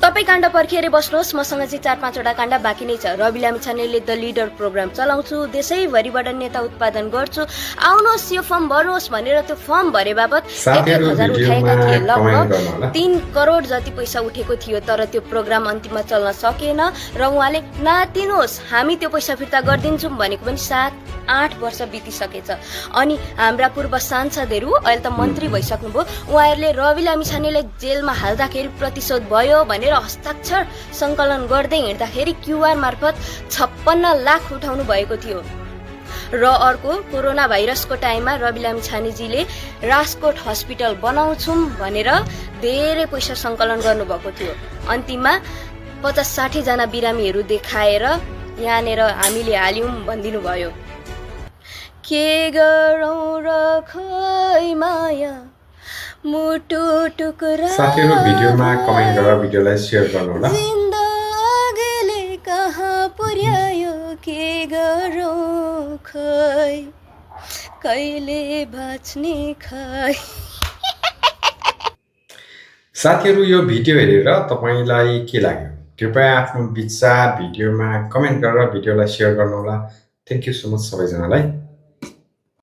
तपाईँ काण्ड पर्खिएर बस्नुहोस्, मसँग चाहिँ 4-5 वटा काण्ड बाँकी नै छ। रवि लामिछानेले द लिडर प्रोग्राम चलाउँछु, देशैभरिबाट नेता उत्पादन गर्छु, आउनुहोस् यो फर्म भर्नुहोस् भनेर त्यो फर्म भरे बापत 1,000 उठाएका थिए। लगभग 3 करोड जति पैसा उठेको थियो, तर त्यो प्रोग्राम अन्तिममा चल्न सकेन र उहाँले नातिनुहोस् हामी त्यो पैसा फिर्ता गरिदिन्छौँ भनेको पनि 7-8 वर्ष बितिसकेछ। अनि हाम्रा पूर्व सांसदहरू अहिले त मन्त्री भइसक्नुभयो, उहाँहरूले रवि लामिछानेले जेलमा हाल्दाखेरि प्रतिशोध भयो भनेर हस्ताक्षर सङ्कलन गर्दै हिँड्दाखेरि क्युआर मार्फत 56 लाख उठाउनु भएको थियो। र अर्को कोरोना भाइरसको टाइममा रवि लामिछानेजीले राजकोट हस्पिटल बनाउँछौँ भनेर धेरै पैसा सङ्कलन गर्नुभएको थियो। अन्तिममा 50-60 जना बिरामीहरू देखाएर यहाँनिर हामीले हाल्यौँ भनिदिनु भयो। के गरौँ र खै माया मुटु टुक्रा साथीहरु भिडियोमा कमेन्ट गरेर भिडियोलाई शेयर गर्नु होला। जिन्दगीले कहाँ पुर्यायो के गरौँ खै कहिले बाँच्ने खै। साथीहरु यो भिडियो हेरेर तपाईलाई के लाग्यो? कृपया आफ्नो विचार भिडियोमा कमेन्ट गरेर भिडियोलाई शेयर गर्नु होला। थ्यांक यू सो मच सबैजनालाई।